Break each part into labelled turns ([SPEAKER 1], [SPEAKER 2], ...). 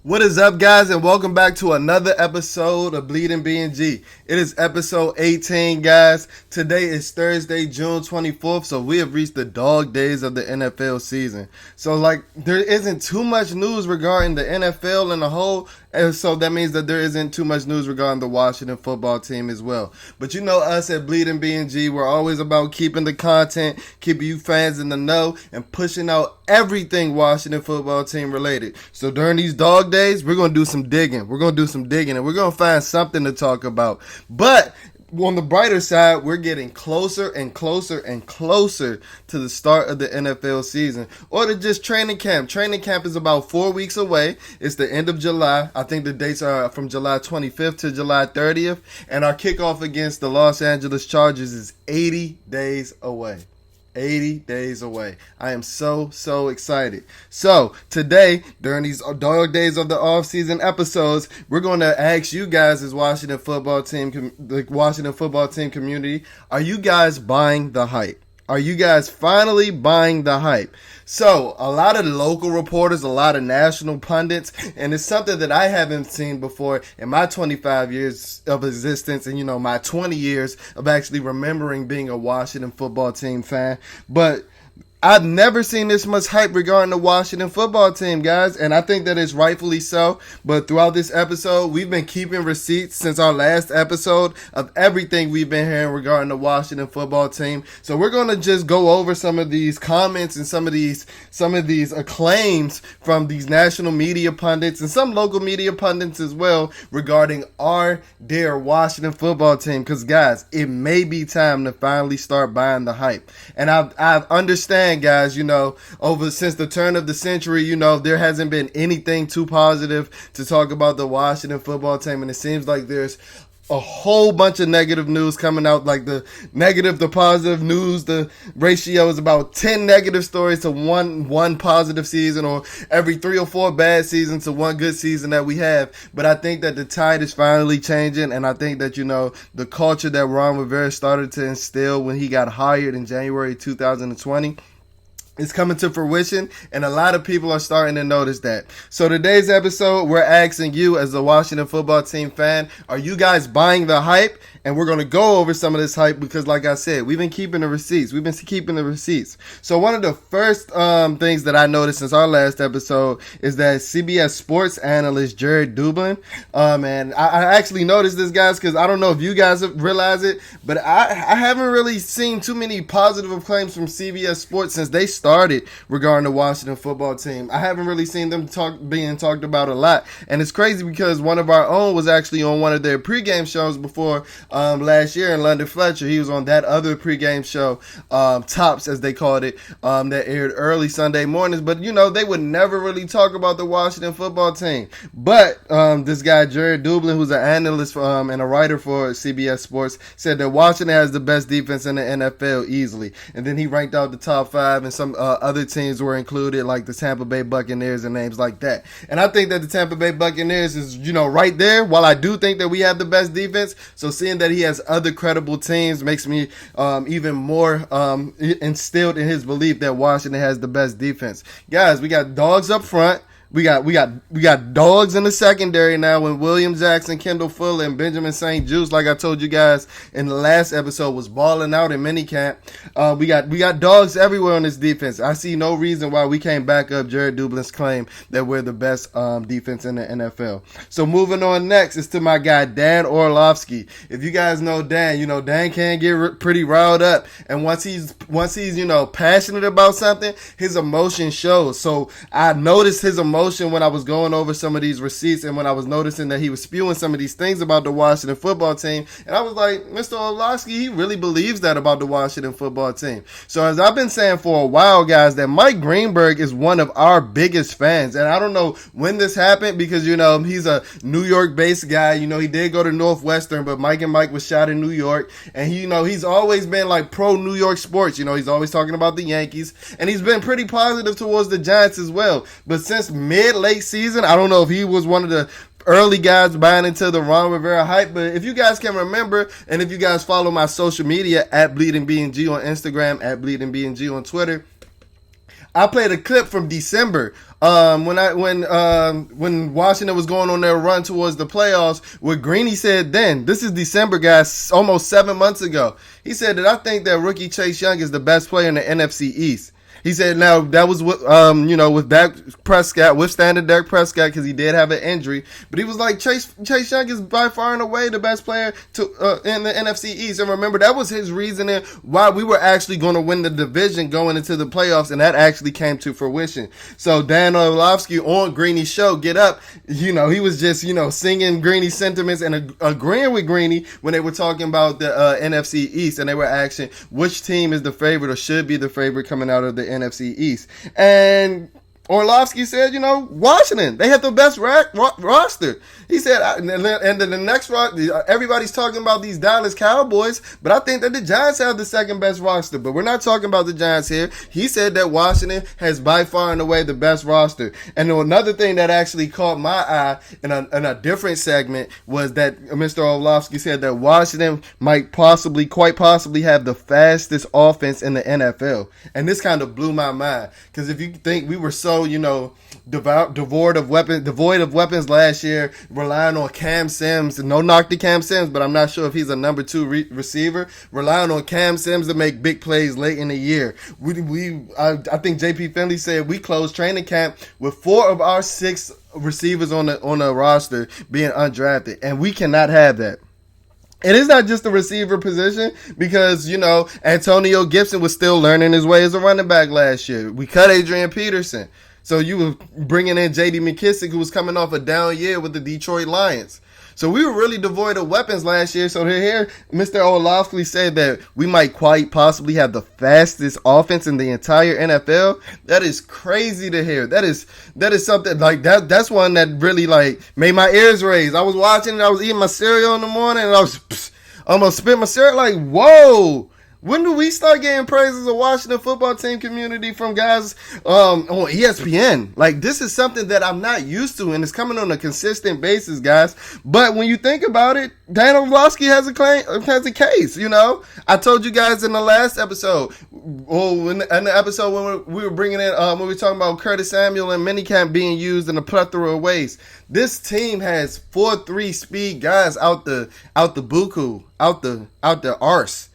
[SPEAKER 1] What is up, guys, and welcome back to another episode of BnG. It is episode 18, guys. Today is Thursday, June 24th, so we have reached the dog days of the NFL season. So, there isn't too much news regarding the NFL in the whole, and so that means that there isn't too much news regarding the Washington football team as well. But you know us at BnG, we're always about keeping the content, keeping you fans in the know, and pushing out everything Washington football team related. So during these dog days, we're going to do some digging. And we're going to find something to talk about. But on the brighter side, we're getting closer and closer and closer to the start of the NFL season, or to just training camp. Training camp is about 4 weeks away. It's the end of July. I think the dates are from July 25th to July 30th, and our kickoff against the Los Angeles Chargers is 80 days away. 80 days away. I am so excited. So today, during these dog days of the offseason episodes, we're going to ask you guys as the Washington football team community, are you guys buying the hype? Are you guys finally buying the hype? So, a lot of local reporters, a lot of national pundits, and it's something that I haven't seen before in my 25 years of existence and, my 20 years of actually remembering being a Washington football team fan. But I've never seen this much hype regarding the Washington football team, guys, and I think that it's rightfully so. But throughout this episode, we've been keeping receipts since our last episode of everything we've been hearing regarding the Washington football team. So we're going to just go over some of these comments and some of these acclaims from these national media pundits and some local media pundits as well regarding our dear Washington football team. Because, guys, it may be time to finally start buying the hype. And I understand, guys, since the turn of the century, there hasn't been anything too positive to talk about the Washington football team, and it seems like there's a whole bunch of negative news coming out. Like the negative to positive news, the ratio is about 10 negative stories to one positive season, or every 3 or 4 bad seasons to one good season that we have. But I think that the tide is finally changing, and I think that the culture that Ron Rivera started to instill when he got hired in January 2020 it's coming to fruition, and a lot of people are starting to notice that. So today's episode, we're asking you as a Washington football team fan, are you guys buying the hype? And we're going to go over some of this hype because, like I said, we've been keeping the receipts. So one of the first things that I noticed since our last episode is that CBS Sports analyst Jared Dublin, and I actually noticed this, guys, because I don't know if you guys realize it, but I haven't really seen too many positive claims from CBS Sports since they started regarding the Washington football team. I haven't really seen them being talked about a lot, and it's crazy because one of our own was actually on one of their pregame shows before last year in London Fletcher. He was on that other pregame show, Tops as they called it, that aired early Sunday mornings, but they would never really talk about the Washington football team. But this guy Jared Dublin, who's an analyst and a writer for CBS Sports, said that Washington has the best defense in the NFL easily, and then he ranked out the top 5, and some other teams were included, like the Tampa Bay Buccaneers and names like that. And I think that the Tampa Bay Buccaneers is right there, while I do think that we have the best defense. So seeing that he has other credible teams makes me even more instilled in his belief that Washington has the best defense. Guys, we got dogs up front. We got dogs in the secondary now when William Jackson, Kendall Fuller, and Benjamin St. Juste, like I told you guys in the last episode, was balling out in minicamp. We got dogs everywhere on this defense. I see no reason why we can't back up Jared Dublin's claim that we're the best defense in the NFL. So moving on next is to my guy Dan Orlovsky. If you guys know Dan, Dan can get pretty riled up, and once he's passionate about something, his emotion shows. So I noticed his emotion when I was going over some of these receipts, and when I was noticing that he was spewing some of these things about the Washington football team, and I was like, Mr. Orlovsky, he really believes that about the Washington football team. So as I've been saying for a while, guys, that Mike Greenberg is one of our biggest fans, and I don't know when this happened because he's a New York based guy. He did go to Northwestern, but Mike was shot in New York, and he's always been like pro New York sports. He's always talking about the Yankees, and he's been pretty positive towards the Giants as well. But since late season, I don't know if he was one of the early guys buying into the Ron Rivera hype, but if you guys can remember, and if you guys follow my social media at BnG on Instagram, at BnG on Twitter, I played a clip from December when Washington was going on their run towards the playoffs. What Greeny said then, this is December, guys, almost 7 months ago. He said that I think that rookie Chase Young is the best player in the NFC East. He said, now that was with, with Dak Prescott, withstanding Dak Prescott because he did have an injury. But he was like, Chase Young is by far and away the best player in the NFC East. And remember, that was his reasoning why we were actually going to win the division going into the playoffs. And that actually came to fruition. So Dan Orlovsky on Greeny's show, Get Up, he was just, singing Greeny's sentiments and agreeing with Greeny when they were talking about the NFC East. And they were asking which team is the favorite or should be the favorite coming out of the NFC East. And Orlovsky said, Washington, they have the best roster. He said, and then the next everybody's talking about these Dallas Cowboys, but I think that the Giants have the second best roster. But we're not talking about the Giants here. He said that Washington has by far and away the best roster. And another thing that actually caught my eye in a different segment was that Mr. Orlovsky said that Washington might quite possibly have the fastest offense in the NFL. And this kind of blew my mind, because if you think we were so devoid of weapons last year, relying on Cam Sims. No knock to Cam Sims, but I'm not sure if he's a number 2 receiver. Relying on Cam Sims to make big plays late in the year. I think JP Finley said we closed training camp with 4 of our 6 receivers on the roster being undrafted, and we cannot have that. And it's not just the receiver position, because, Antonio Gibson was still learning his way as a running back last year. We cut Adrian Peterson. So you were bringing in J.D. McKissick, who was coming off a down year with the Detroit Lions. So we were really devoid of weapons last year. So here, Mr. Orlovsky said that we might quite possibly have the fastest offense in the entire NFL. That is crazy to hear. That is something like that. That's one that really made my ears raise. I was watching it. I was eating my cereal in the morning, and I was almost spit my cereal. Like, whoa. When do we start getting praise as a Washington football team community from guys on ESPN? This is something that I'm not used to, and it's coming on a consistent basis, guys. But when you think about it, Dan Orlovsky has a case. I told you guys in the last episode, in the episode when we were bringing in, when we were talking about Curtis Samuel and minicamp being used in a plethora of ways. This team has 4.3 speed guys out the buku, out the arse.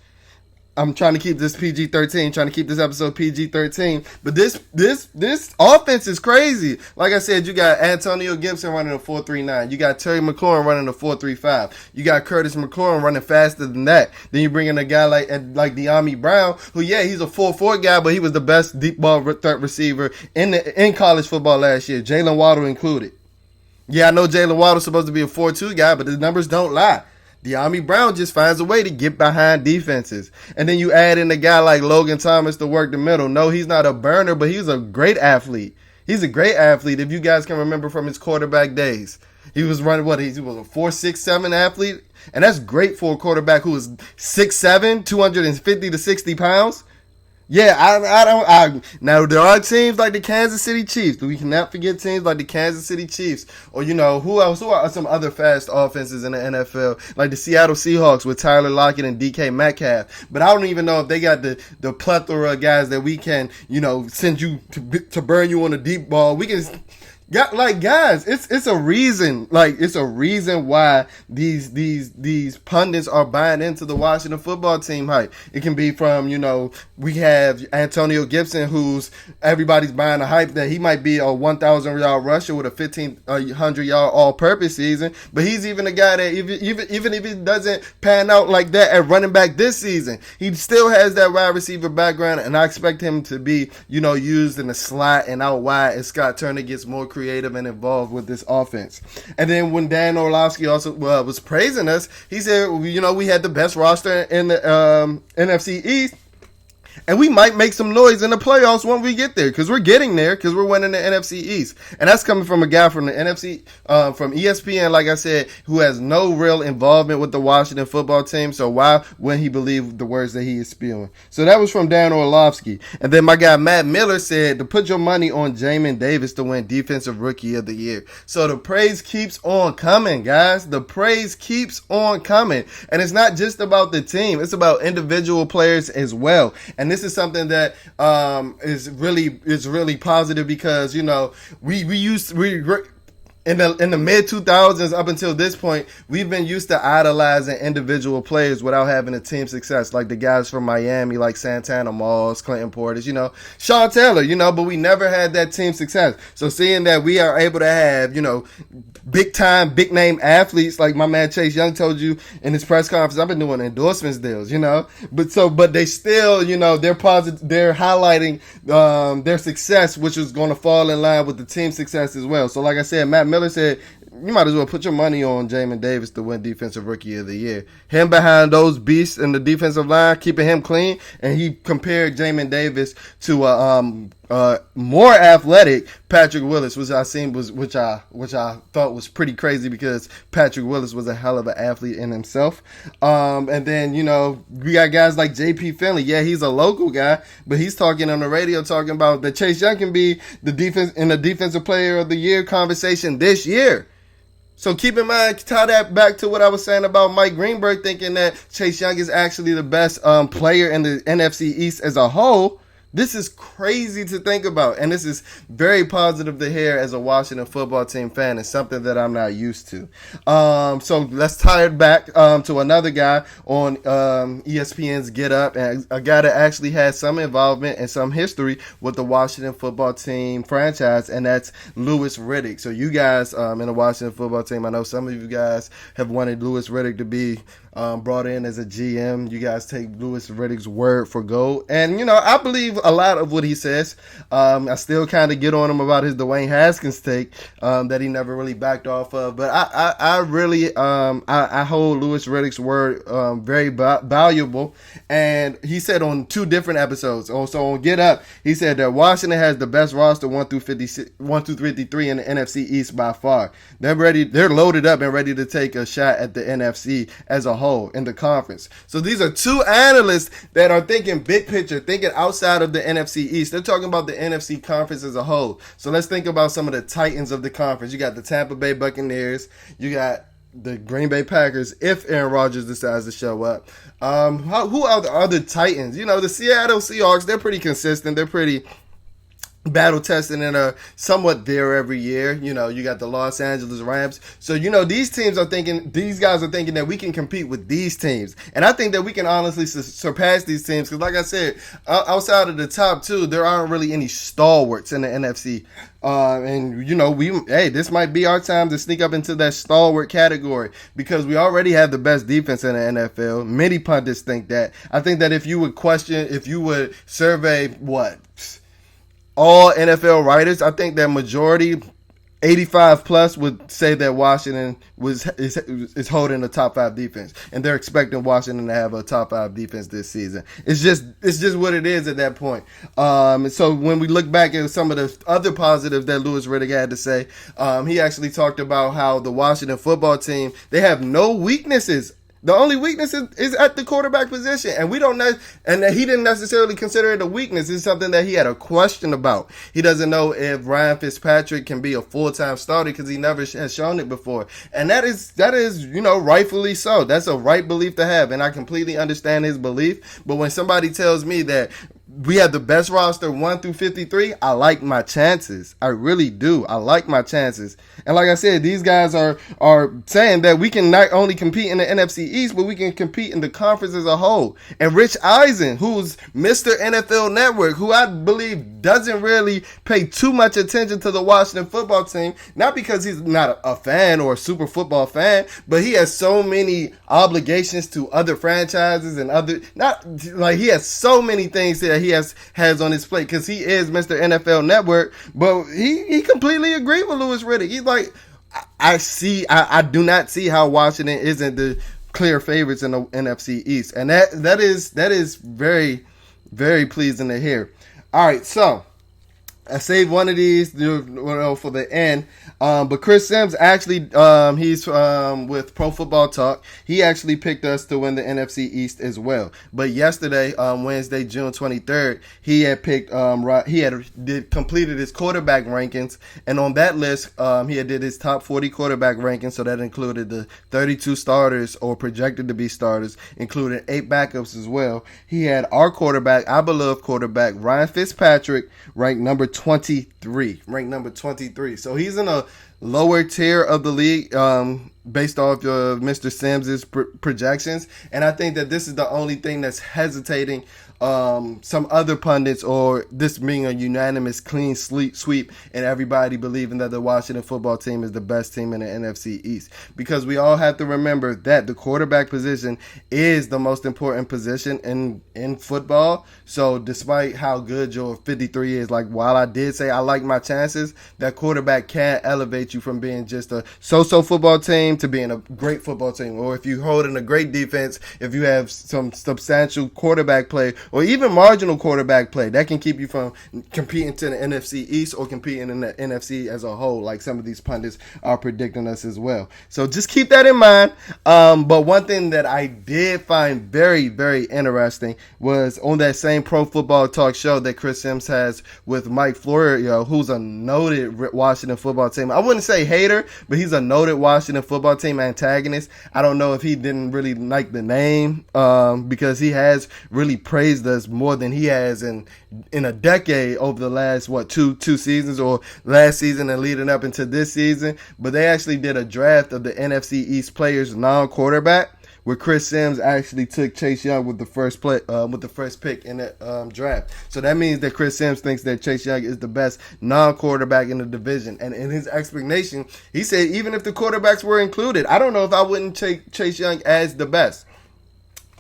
[SPEAKER 1] I'm trying to keep this PG-13, trying to keep this episode PG-13. But this offense is crazy. Like I said, you got Antonio Gibson running a 4.39. You got Terry McLaurin running a 4.35. You got Curtis McLaurin running faster than that. Then you bring in a guy like De'Ami Brown, who, he's a 4.4 guy, but he was the best deep ball threat receiver in college football last year, Jalen Waddle included. Yeah, I know Jalen Waddle's supposed to be a 4.2 guy, but the numbers don't lie. De'Ami Brown just finds a way to get behind defenses. And then you add in a guy like Logan Thomas to work the middle. No, he's not a burner, but he's a great athlete. He's a great athlete, if you guys can remember from his quarterback days. He was running, he was a 4.67 athlete. And that's great for a quarterback who is 6'7", 250 to 60 pounds. Yeah, now there are teams like the Kansas City Chiefs. We cannot forget teams like the Kansas City Chiefs. Or, who else? Who are some other fast offenses in the NFL? Like the Seattle Seahawks with Tyler Lockett and DK Metcalf. But I don't even know if they got the plethora of guys that we can, send you to burn you on a deep ball. We can... guys, it's a reason. It's a reason why these pundits are buying into the Washington football team hype. It can be from, we have Antonio Gibson, who's everybody's buying the hype that he might be a 1,000-yard rusher with a 1,500-yard all-purpose season. But he's even a guy that even if he doesn't pan out like that at running back this season, he still has that wide receiver background, and I expect him to be, used in the slot and out wide as Scott Turner gets more creative and involved with this offense. And then when Dan Orlovsky also was praising us, he said, we had the best roster in the NFC East. And we might make some noise in the playoffs when we get there, because we're getting there, because we're winning the NFC East. And that's coming from a guy from the NFC, from ESPN, like I said, who has no real involvement with the Washington football team. So why wouldn't he believe the words that he is spewing? So that was from Dan Orlovsky. And then my guy Matt Miller said to put your money on Jamin Davis to win Defensive Rookie of the Year. So the praise keeps on coming, guys. The praise keeps on coming. And it's not just about the team. It's about individual players as well. And And this is something that is really positive because, we in the mid 2000s up until this point, we've been used to idolizing individual players without having a team success, like the guys from Miami, like Santana Moss, Clinton Portis, Sean Taylor, but we never had that team success. So seeing that we are able to have, big time, big name athletes, like my man Chase Young told you in his press conference, I've been doing endorsements deals, but they still, they're positive, they're highlighting their success, which is going to fall in line with the team success as well. So like I said, Matt Miller said, you might as well put your money on Jamin Davis to win Defensive Rookie of the Year. Him behind those beasts in the defensive line, keeping him clean, and he compared Jamin Davis to a more athletic Patrick Willis, which I thought was pretty crazy because Patrick Willis was a hell of an athlete in himself. And then we got guys like J.P. Finley. Yeah, he's a local guy, but he's talking on the radio talking about that Chase Young can be the Defensive Player of the Year conversation this year. So keep in mind, tie that back to what I was saying about Mike Greenberg thinking that Chase Young is actually the best player in the NFC East as a whole. This is crazy to think about, and this is very positive to hear as a Washington football team fan. It's something that I'm not used to. So let's tie it back to another guy on ESPN's Get Up, and a guy that actually has some involvement and some history with the Washington football team franchise, and that's Louis Riddick. So you guys in the Washington football team, I know some of you guys have wanted Louis Riddick to be brought in as a GM. You guys take Louis Riddick's word for gold. And, I believe a lot of what he says. I still kind of get on him about his Dwayne Haskins take that he never really backed off of. But I really hold Louis Riddick's word very valuable. And he said on 2 different episodes. Also on Get Up, he said that Washington has the best roster 1 through 53 in the NFC East by far. They're loaded up and ready to take a shot at the NFC as a whole in the conference. So these are 2 analysts that are thinking big picture, thinking outside of the NFC East. They're talking about the NFC conference as a whole. So let's think about some of the titans of the conference. You got the Tampa Bay Buccaneers. You got the Green Bay Packers if Aaron Rodgers decides to show up. Who are the other titans? The Seattle Seahawks, they're pretty consistent. They're pretty battle tested and are somewhat there every year. You got the Los Angeles Rams. So, these guys are thinking that we can compete with these teams. And I think that we can honestly surpass these teams because, like I said, outside of the top 2, there aren't really any stalwarts in the NFC. This might be our time to sneak up into that stalwart category because we already have the best defense in the NFL. Many pundits think that. I think that if you would survey all NFL writers, I think that majority, 85 plus, would say that Washington is holding a top 5 defense, and they're expecting Washington to have a top 5 defense this season. It's just what it is at that point. So when we look back at some of the other positives that Louis Riddick had to say, he actually talked about how the Washington football team, they have no weaknesses. The only weakness is at the quarterback position, and we don't know, and he didn't necessarily consider it a weakness. It's something that he had a question about. He doesn't know if Ryan Fitzpatrick can be a full-time starter because he never has shown it before, and that is rightfully so. That's a right belief to have, and I completely understand his belief. But when somebody tells me that we have the best roster 1 through 53, I like my chances. I really do. I like my chances. And like I said, these guys are saying that we can not only compete in the NFC East, but we can compete in the conference as a whole. And Rich Eisen, who's Mr. NFL Network, who I believe doesn't really pay too much attention to the Washington football team, not because he's not a fan or a super football fan, but he has so many obligations to other franchises and he has so many things that he has on his plate because he is Mr. NFL Network. But he completely agreed with Louis Riddick. He's like, I do not see how Washington isn't the clear favorites in the NFC East, and that is very, very pleasing to hear. All right, so I saved one of these for the end. But Chris Sims actually, he's with Pro Football Talk. He actually picked us to win the NFC East as well. But yesterday, Wednesday, June 23rd, he had picked, completed his quarterback rankings. And on that list, he had did his top 40 quarterback rankings. So that included the 32 starters or projected to be starters, including 8 backups as well. He had our quarterback, our beloved quarterback, Ryan Fitzpatrick, ranked number 23. So he's in a lower tier of the league based off of Mr. Sims' projections. And I think that this is the only thing that's hesitating some other pundits, or this being a unanimous clean sweep and everybody believing that the Washington football team is the best team in the NFC East. Because we all have to remember that the quarterback position is the most important position in football. So despite how good your 53 is, like while I did say I like my chances, that quarterback can elevate you from being just a so-so football team to being a great football team. Or if you're holding a great defense, if you have some substantial quarterback play, or even marginal quarterback play, that can keep you from competing to the NFC East or competing in the NFC as a whole, like some of these pundits are predicting us as well. So just keep that in mind. But one thing that I did find very, very interesting was on that same Pro Football Talk show that Chris Sims has with Mike Florio, who's a noted Washington football team. I wouldn't say hater, but he's a noted Washington football team antagonist. I don't know if he didn't really like the name because he has really praised us more than he has in a decade over the last two seasons, or last season and leading up into this season. But they actually did a draft of the NFC East players non-quarterback, where Chris Sims actually took Chase Young with the first pick in the draft. So that means that Chris Sims thinks that Chase Young is the best non-quarterback in the division. And in his explanation, he said even if the quarterbacks were included, I don't know if I wouldn't take Chase Young as the best.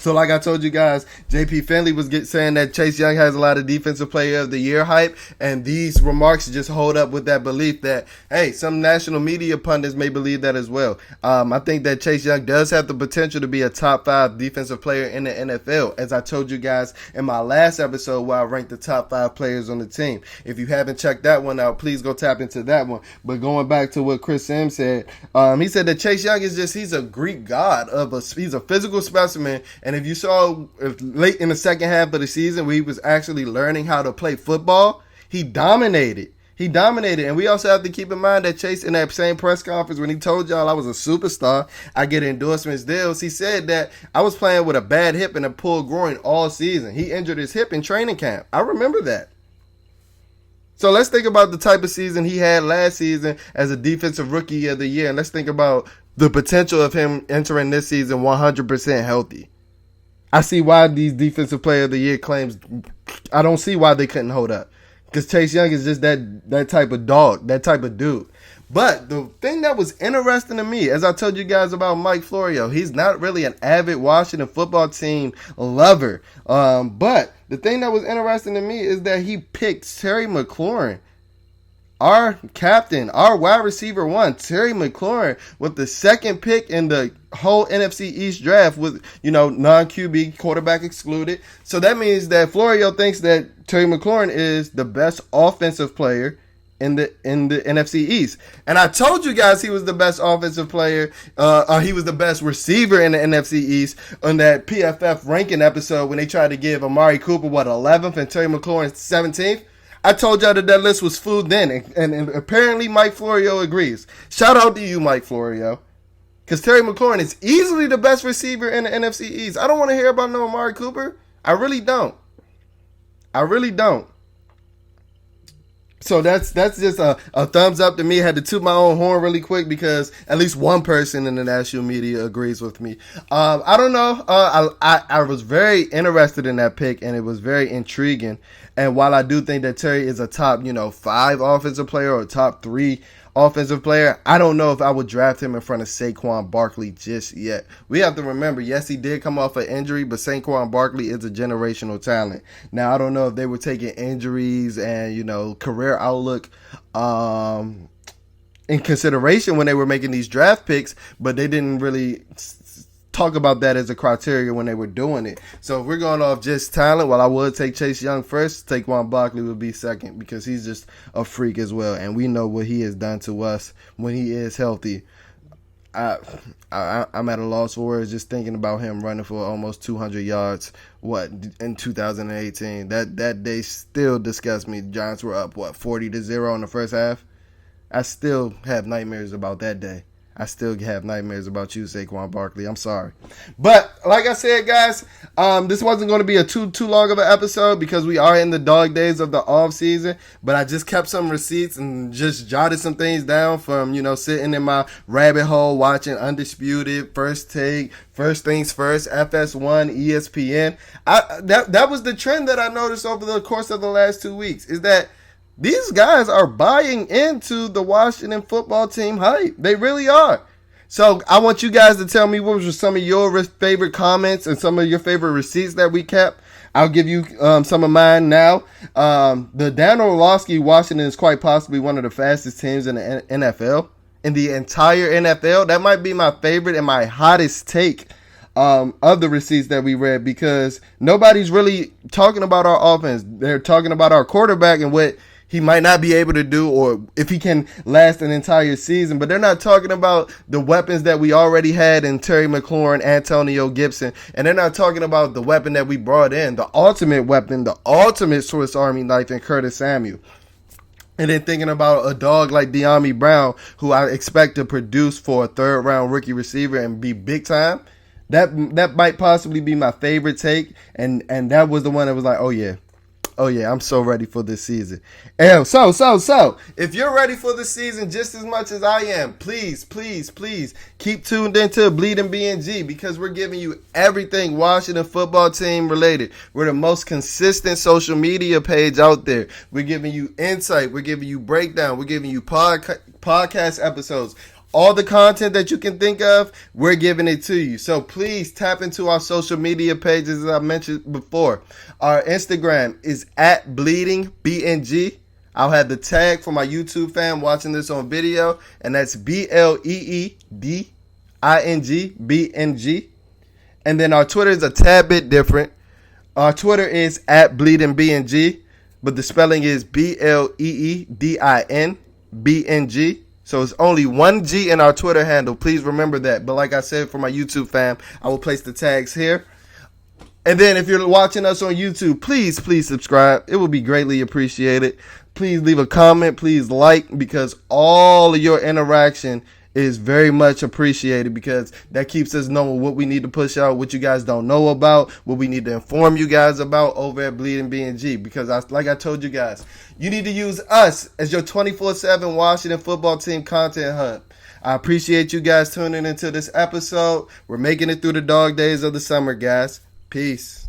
[SPEAKER 1] So like I told you guys, JP Finley was saying that Chase Young has a lot of defensive player of the year hype, and these remarks just hold up with that belief that, hey, some national media pundits may believe that as well. I think that Chase Young does have the potential to be a top 5 defensive player in the NFL, as I told you guys in my last episode where I ranked the top 5 players on the team. If you haven't checked that one out, please go tap into that one. But going back to what Chris Sims said, he said that Chase Young is he's a Greek god he's a physical specimen. And if you saw late in the second half of the season where he was actually learning how to play football, he dominated. And we also have to keep in mind that Chase, in that same press conference when he told y'all I was a superstar, I get endorsements deals, he said that I was playing with a bad hip and a pulled groin all season. He injured his hip in training camp. I remember that. So let's think about the type of season he had last season as a defensive rookie of the year. And let's think about the potential of him entering this season 100% healthy. I see why these defensive player of the year claims, I don't see why they couldn't hold up. Because Chase Young is just that type of dog, that type of dude. But the thing that was interesting to me, as I told you guys about Mike Florio, he's not really an avid Washington football team lover. But the thing that was interesting to me is that he picked Terry McLaurin, our captain, our wide receiver one, Terry McLaurin, with the second pick in the whole NFC East draft with, non-QB quarterback excluded. So that means that Florio thinks that Terry McLaurin is the best offensive player in the NFC East. And I told you guys he was the best offensive player. He was the best receiver in the NFC East on that PFF ranking episode when they tried to give Amari Cooper, 11th, and Terry McLaurin 17th. I told y'all that list was food then, and apparently Mike Florio agrees. Shout out to you, Mike Florio, because Terry McLaurin is easily the best receiver in the NFC East. I don't want to hear about no Amari Cooper. I really don't. So that's just a thumbs up to me. I had to toot my own horn really quick because at least one person in the national media agrees with me. I don't know. I was very interested in that pick, and it was very intriguing. And while I do think that Terry is a top, 5 offensive player or top 3 offensive player, I don't know if I would draft him in front of Saquon Barkley just yet. We have to remember, yes, he did come off an injury, but Saquon Barkley is a generational talent. Now, I don't know if they were taking injuries and, career outlook in consideration when they were making these draft picks, but they didn't really talk about that as a criteria when they were doing it. So if we're going off just talent, well, I would take Chase Young first. Taquan Barkley would be second because he's just a freak as well. And we know what he has done to us when he is healthy. I'm at a loss for words just thinking about him running for almost 200 yards, in 2018. That day still disgusts me. The Giants were up, 40-0 in the first half? I still have nightmares about that day. I still have nightmares about you, Saquon Barkley. I'm sorry. But like I said, guys, this wasn't going to be a too long of an episode because we are in the dog days of the off season. But I just kept some receipts and just jotted some things down from, sitting in my rabbit hole watching Undisputed, First Take, First Things First, FS1, ESPN. That was the trend that I noticed over the course of the last 2 weeks, is that these guys are buying into the Washington football team hype. They really are. So I want you guys to tell me what were some of your favorite comments and some of your favorite receipts that we kept. I'll give you some of mine now. The Dan Orlovsky Washington is quite possibly one of the fastest teams in the NFL. In the entire NFL, that might be my favorite and my hottest take of the receipts that we read, because nobody's really talking about our offense. They're talking about our quarterback and what he might not be able to do, or if he can last an entire season. But they're not talking about the weapons that we already had in Terry McLaurin, Antonio Gibson. And they're not talking about the weapon that we brought in, the ultimate weapon, the ultimate Swiss Army knife in Curtis Samuel. And then thinking about a dog like De'Ami Brown, who I expect to produce for a third-round rookie receiver and be big time. That might possibly be my favorite take. And that was the one that was like, oh yeah, I'm so ready for this season. And so, if you're ready for the season just as much as I am, please keep tuned into Bleeding BnG, because we're giving you everything Washington football team related. We're the most consistent social media page out there. We're giving you insight. We're giving you breakdown. We're giving you podcast episodes. All the content that you can think of, we're giving it to you. So please tap into our social media pages, as I mentioned before. Our Instagram is at Bleeding BnG. I'll have the tag for my YouTube fam watching this on video, and that's BLEEDING BNG. And then our Twitter is a tad bit different. Our Twitter is at Bleeding BnG, but the spelling is BLEEDIN BNG. So it's only one G in our Twitter handle. Please remember that. But like I said, for my YouTube fam, I will place the tags here. And then if you're watching us on YouTube, please subscribe. It will be greatly appreciated. Please leave a comment. Please like, because all of your interaction is very much appreciated, because that keeps us knowing what we need to push out, what you guys don't know about, what we need to inform you guys about over at Bleeding BnG. Because like I told you guys, you need to use us as your 24/7 Washington football team content hub. I appreciate you guys tuning into this episode. We're making it through the dog days of the summer, guys. Peace.